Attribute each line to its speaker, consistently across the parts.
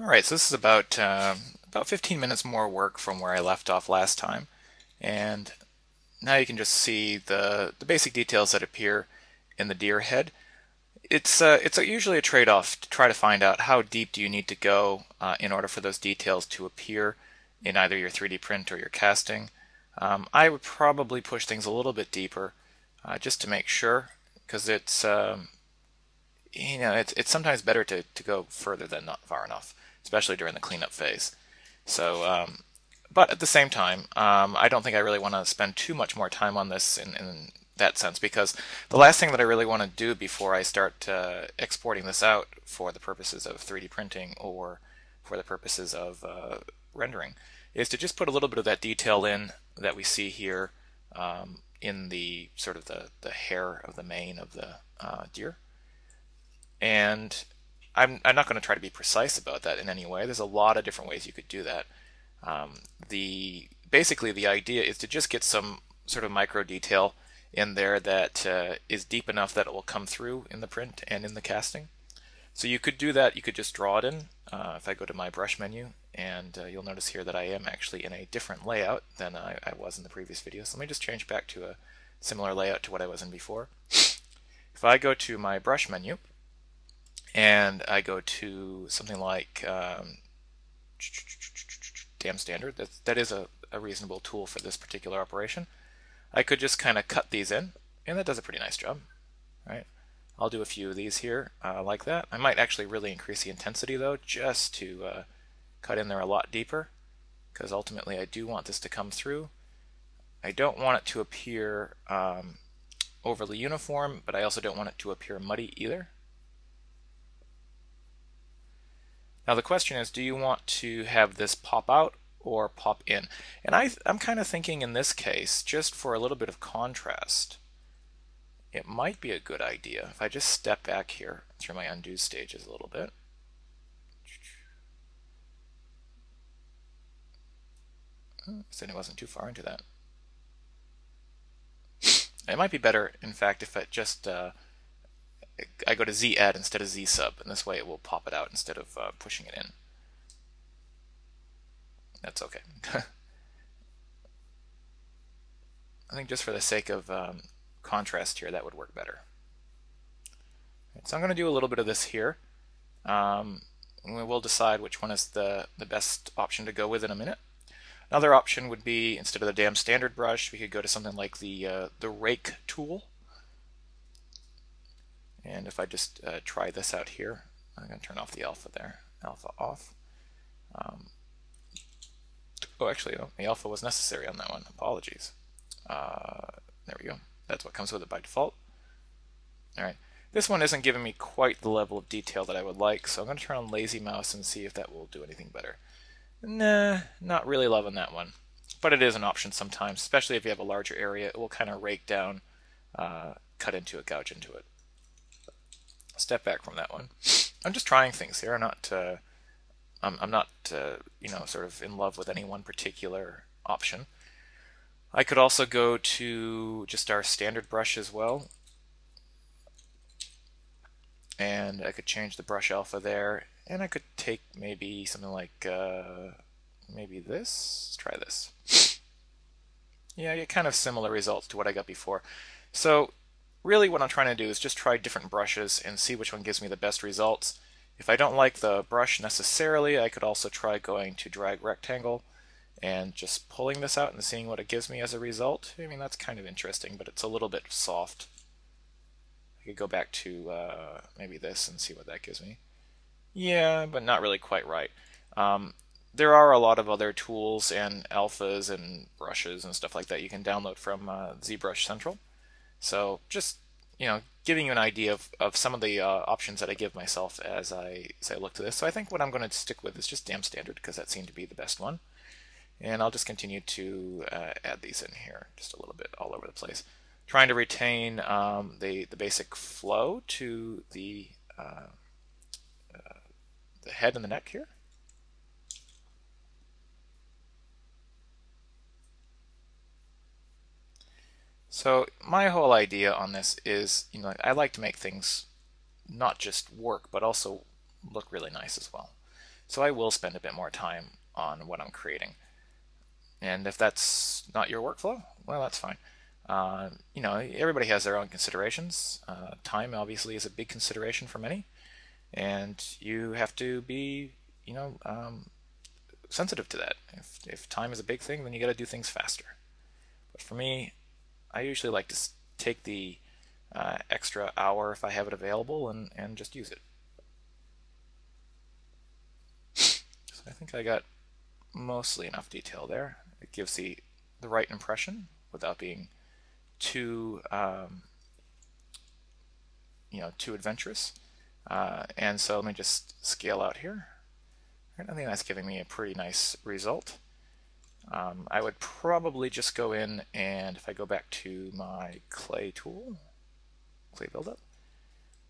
Speaker 1: Alright, so this is about 15 minutes more work from where I left off last time, and now you can just see the basic details that appear in the deer head. It's usually a trade-off to try to find out how deep do you need to go in order for those details to appear in either your 3D print or your casting. I would probably push things a little bit deeper just to make sure, because it's sometimes better to go further than not far enough, especially during the cleanup phase. So, but at the same time, I don't think I really want to spend too much more time on this in that sense, because the last thing that I really want to do before I start exporting this out for the purposes of 3D printing or for the purposes of rendering is to just put a little bit of that detail in that we see here in the sort of the hair of the mane of the deer. And I'm not going to try to be precise about that in any way. There's a lot of different ways you could do that. Basically the idea is to just get some sort of micro detail in there that is deep enough that it will come through in the print and in the casting. So you could do that. You could just draw it in. If I go to my brush menu, and you'll notice here that I am actually in a different layout than I was in the previous video. So let me just change back to a similar layout to what I was in before. If I go to my brush menu, and I go to something like Dam Standard, that is a reasonable tool for this particular operation. I could just kind of cut these in, and that does a pretty nice job. Right? I'll do a few of these here like that. I might actually really increase the intensity though, just to cut in there a lot deeper, because ultimately I do want this to come through. I don't want it to appear overly uniform, but I also don't want it to appear muddy either. Now the question is, do you want to have this pop out or pop in? And I'm kind of thinking in this case, just for a little bit of contrast, it might be a good idea if I just step back here through my undo stages a little bit. So it wasn't too far into that. It might be better, in fact, if I just I go to Z add instead of Z sub, and this way it will pop it out instead of pushing it in. That's okay. I think just for the sake of contrast here, that would work better. Right, so I'm going to do a little bit of this here. We'll decide which one is the best option to go with in a minute. Another option would be, instead of the Dam Standard brush, we could go to something like the rake tool. And if I just try this out here, I'm going to turn off the alpha there. Alpha off. Oh, actually, no, the alpha was necessary on that one. Apologies. There we go. That's what comes with it by default. All right. This one isn't giving me quite the level of detail that I would like, so I'm going to turn on lazy mouse and see if that will do anything better. Nah, not really loving that one. But it is an option sometimes, especially if you have a larger area. It will kind of rake down, cut into it, gouge into it. Step back from that one. I'm just trying things here. I'm not sort of in love with any one particular option. I could also go to just our standard brush as well, and I could change the brush alpha there, and I could take maybe something like maybe this. Let's try this. Yeah, you get kind of similar results to what I got before. So really what I'm trying to do is just try different brushes and see which one gives me the best results. If I don't like the brush necessarily, I could also try going to drag rectangle and just pulling this out and seeing what it gives me as a result. I mean, that's kind of interesting, but it's a little bit soft. I could go back to maybe this and see what that gives me. Yeah, but not really quite right. There are a lot of other tools and alphas and brushes and stuff like that you can download from ZBrush Central. So just, giving you an idea of some of the options that I give myself as I look to this. So I think what I'm going to stick with is just Dam Standard, because that seemed to be the best one. And I'll just continue to add these in here just a little bit all over the place, trying to retain the basic flow to the head and the neck here. So my whole idea on this is, I like to make things not just work, but also look really nice as well. So I will spend a bit more time on what I'm creating. And if that's not your workflow, well, that's fine. You know, everybody has their own considerations. Time obviously is a big consideration for many, and you have to be, you know, sensitive to that. If time is a big thing, then you got to do things faster. But for me, I usually like to take the extra hour if I have it available and just use it. So I think I got mostly enough detail there. It gives the right impression without being too you know, too adventurous. And so let me just scale out here. I think that's giving me a pretty nice result. I would probably just go in, and if I go back to my clay tool, clay buildup,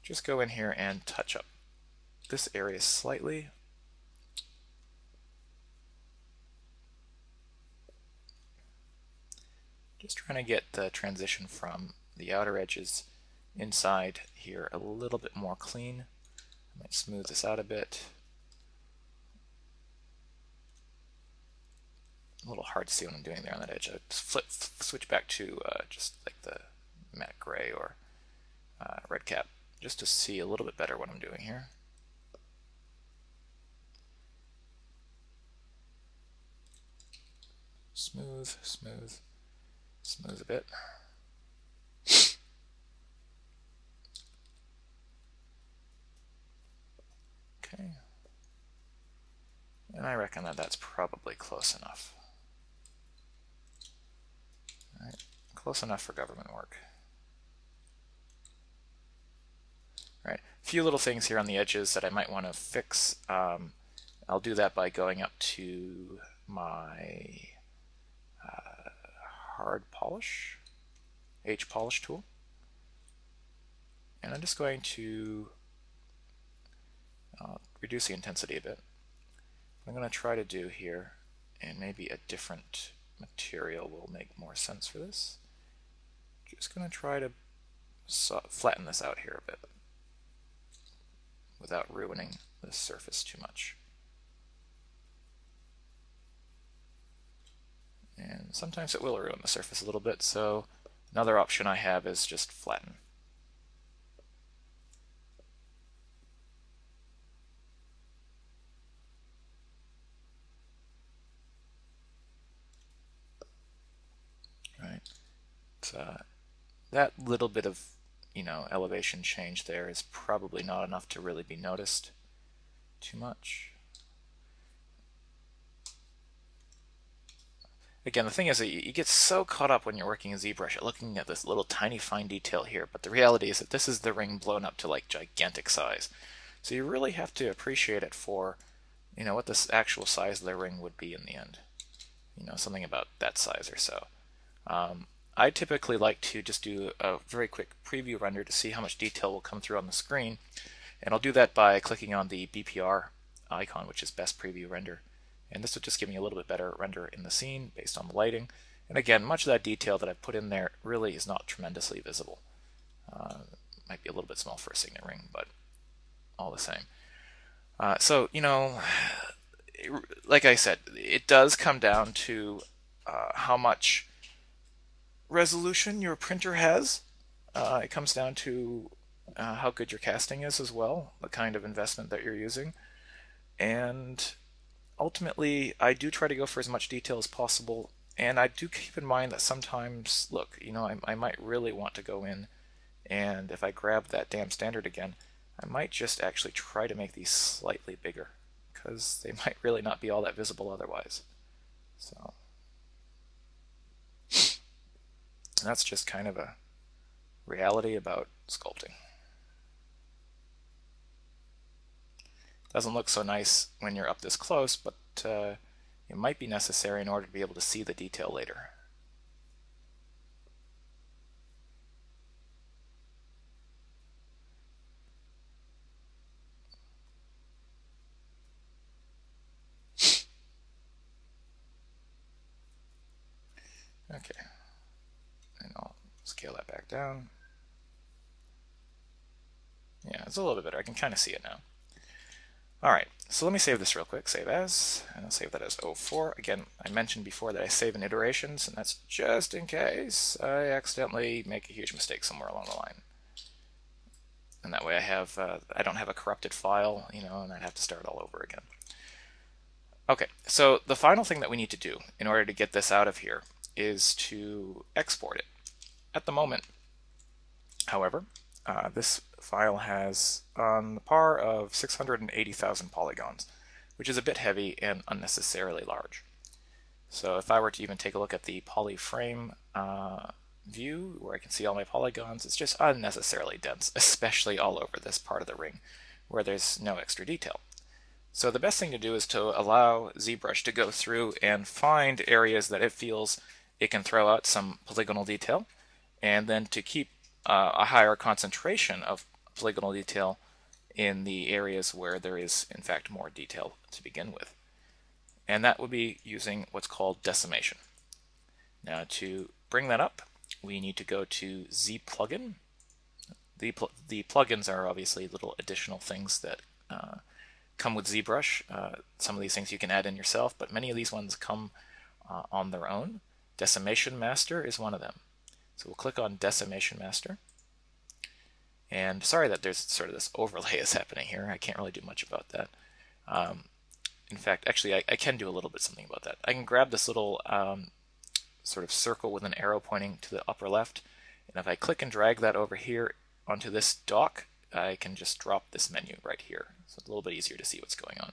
Speaker 1: just go in here and touch up this area slightly. Just trying to get the transition from the outer edges inside here a little bit more clean. I might smooth this out a bit. A little hard to see what I'm doing there on that edge. I switch back to just like the matte gray or red cap, just to see a little bit better what I'm doing here. Smooth, smooth, smooth a bit. Okay. And I reckon that that's probably close enough. All right. Close enough for government work. All right. A few little things here on the edges that I might want to fix. I'll do that by going up to my hard polish, H polish tool. And I'm just going to reduce the intensity a bit. What I'm going to try to do here, and maybe a different material will make more sense for this. Just going to try to flatten this out here a bit without ruining the surface too much. And sometimes it will ruin the surface a little bit, so another option I have is just flatten. Right. So, that little bit of, you know, elevation change there is probably not enough to really be noticed too much. Again, the thing is that you get so caught up when you're working in ZBrush at looking at this little tiny fine detail here, but the reality is that this is the ring blown up to like gigantic size. So you really have to appreciate it for, you know, what this actual size of the ring would be in the end. You know, something about that size or so. I typically like to just do a very quick preview render to see how much detail will come through on the screen, and I'll do that by clicking on the BPR icon, which is Best Preview Render. And this would just give me a little bit better render in the scene based on the lighting. And again, much of that detail that I've put in there really is not tremendously visible. Might be a little bit small for a Signet ring, but all the same. So, you know, like I said, it does come down to how much resolution your printer has. It comes down to how good your casting is as well, the kind of investment that you're using. And ultimately, I do try to go for as much detail as possible, and I do keep in mind that sometimes, look, you know, I might really want to go in, and if I grab that damn standard again, I might just actually try to make these slightly bigger, because they might really not be all that visible otherwise. So that's just kind of a reality about sculpting. Doesn't look so nice when you're up this close, but it might be necessary in order to be able to see the detail later. Okay, and I'll scale that back down. Yeah, it's a little bit better. I can kind of see it now. Alright, so let me save this real quick. Save as, and I'll save that as 04. Again, I mentioned before that I save in iterations, and that's just in case I accidentally make a huge mistake somewhere along the line. And that way I don't have a corrupted file, and I'd have to start all over again. Okay, so the final thing that we need to do in order to get this out of here is to export it. At the moment, however, this file has on the par of 680,000 polygons, which is a bit heavy and unnecessarily large. So if I were to even take a look at the polyframe view, where I can see all my polygons, it's just unnecessarily dense, especially all over this part of the ring, where there's no extra detail. So the best thing to do is to allow ZBrush to go through and find areas that it feels it can throw out some polygonal detail, and then to keep a higher concentration of polygonal detail in the areas where there is in fact more detail to begin with. And that would be using what's called decimation. Now to bring that up, we need to go to ZPlugin. The plugins are obviously little additional things that come with ZBrush. Some of these things you can add in yourself, but many of these ones come on their own. Decimation Master is one of them. So we'll click on Decimation Master. And sorry that there's sort of this overlay is happening here. I can't really do much about that. In fact, actually, I can do a little bit something about that. I can grab this little sort of circle with an arrow pointing to the upper left, and if I click and drag that over here onto this dock, I can just drop this menu right here. So it's a little bit easier to see what's going on.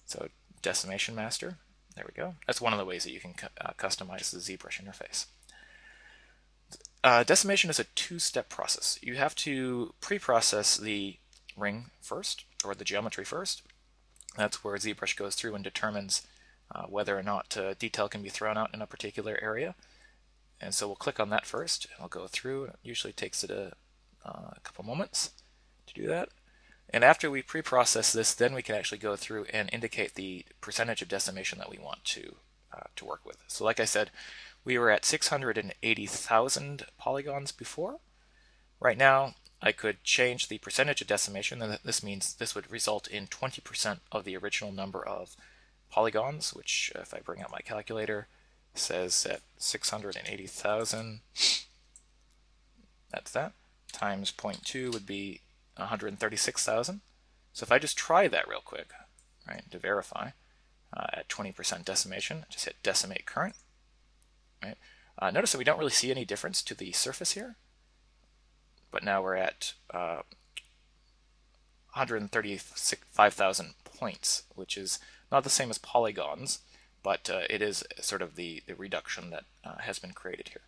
Speaker 1: So Decimation Master, there we go. That's one of the ways that you can customize the ZBrush interface. Decimation is a two-step process. You have to pre-process the ring first, or the geometry first. That's where ZBrush goes through and determines whether or not detail can be thrown out in a particular area. And so we'll click on that first, and I'll go through. It usually takes it a couple moments to do that. And after we pre-process this, then we can actually go through and indicate the percentage of decimation that we want to work with. So like I said, we were at 680,000 polygons before. Right now, I could change the percentage of decimation, and this means this would result in 20% of the original number of polygons, which if I bring out my calculator, says that 680,000, that's that, times 0.2 would be 136,000. So if I just try that real quick, right, to verify, at 20% decimation, just hit Decimate Current. Right. Notice that we don't really see any difference to the surface here, but now we're at 135,000 points, which is not the same as polygons, but it is sort of the reduction that has been created here.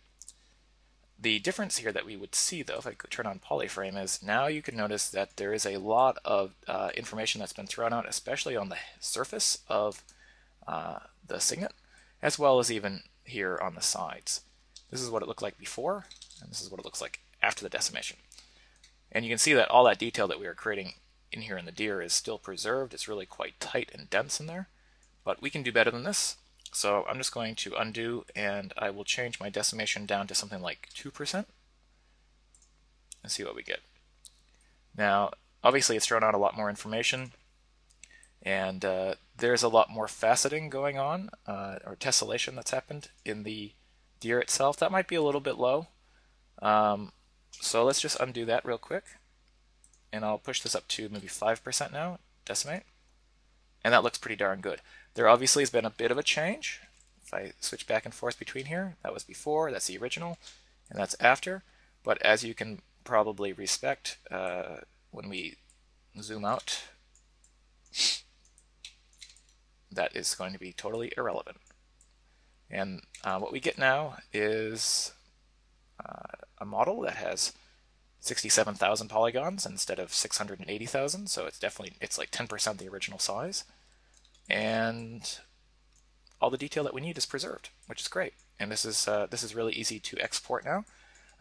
Speaker 1: The difference here that we would see, though, if I could turn on polyframe, is now you can notice that there is a lot of information that's been thrown out, especially on the surface of the Signet, as well as even here on the sides. This is what it looked like before, and this is what it looks like after the decimation. And you can see that all that detail that we are creating in here in the deer is still preserved. It's really quite tight and dense in there, but we can do better than this. So I'm just going to undo, and I will change my decimation down to something like 2% and see what we get. Now, obviously it's thrown out a lot more information, and there's a lot more faceting going on, or tessellation that's happened in the deer itself. That might be a little bit low. So let's just undo that real quick, and I'll push this up to maybe 5% now, decimate, and that looks pretty darn good. There obviously has been a bit of a change. If I switch back and forth between here, that was before, that's the original, and that's after. But as you can probably respect, when we zoom out, that is going to be totally irrelevant. And what we get now is a model that has 67,000 polygons instead of 680,000, so it's like 10% the original size, and all the detail that we need is preserved, which is great. And this is really easy to export now.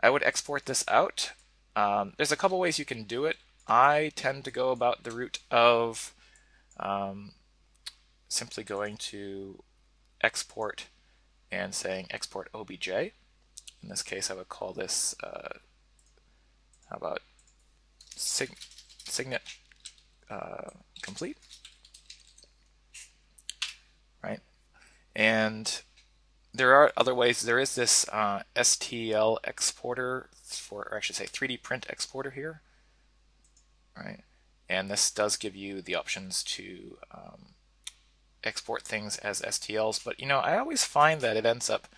Speaker 1: I would export this out. There's a couple ways you can do it. I tend to go about the route of simply going to export and saying export OBJ. In this case, I would call this, how about Signet complete. And there are other ways. There is this STL exporter or I should say 3D print exporter here, right? And this does give you the options to export things as STLs, but I always find that it ends up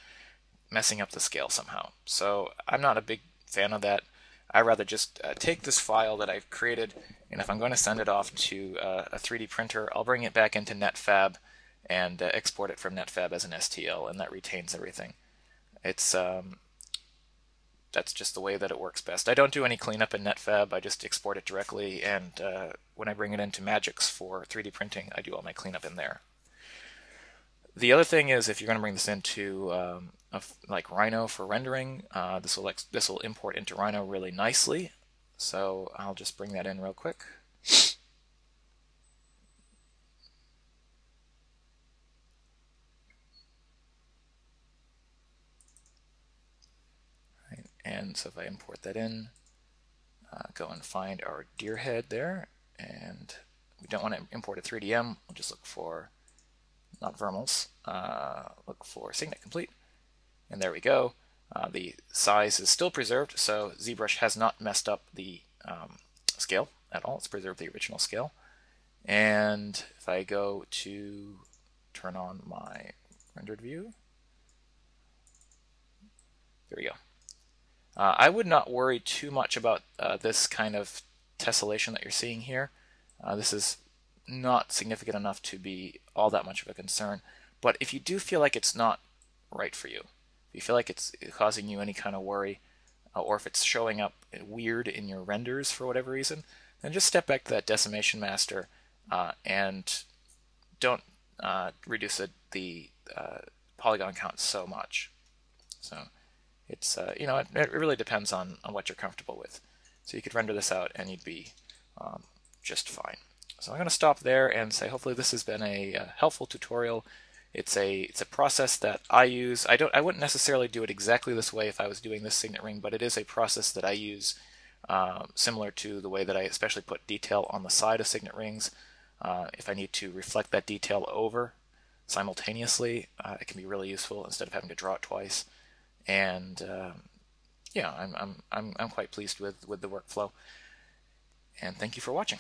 Speaker 1: messing up the scale somehow. So I'm not a big fan of that. I rather just take this file that I've created, and if I'm going to send it off to a 3D printer, I'll bring it back into NetFab and export it from NetFab as an STL, and that retains everything. It's that's just the way that it works best. I don't do any cleanup in NetFab. I just export it directly, and when I bring it into Magix for 3D printing, I do all my cleanup in there. The other thing is, if you're going to bring this into like Rhino for rendering, this will import into Rhino really nicely. So I'll just bring that in real quick. Right. And so if I import that in, go and find our deer head there, and we don't want to import a 3DM. We'll just look for not Vermals, look for Signet complete, and there we go. The size is still preserved, so ZBrush has not messed up the scale at all. It's preserved the original scale. And if I go to turn on my rendered view, there we go. I would not worry too much about this kind of tessellation that you're seeing here. This is not significant enough to be all that much of a concern. But if you do feel like it's not right for you, if you feel like it's causing you any kind of worry, or if it's showing up weird in your renders for whatever reason, then just step back to that decimation master and don't reduce the polygon count so much. So it's it really depends on what you're comfortable with. So you could render this out and you'd be just fine. So I'm going to stop there and say hopefully this has been a helpful tutorial. It's a process that I use. I wouldn't necessarily do it exactly this way if I was doing this signet ring, but it is a process that I use similar to the way that I especially put detail on the side of signet rings. If I need to reflect that detail over simultaneously, it can be really useful instead of having to draw it twice. And yeah, I'm quite pleased with the workflow. And thank you for watching.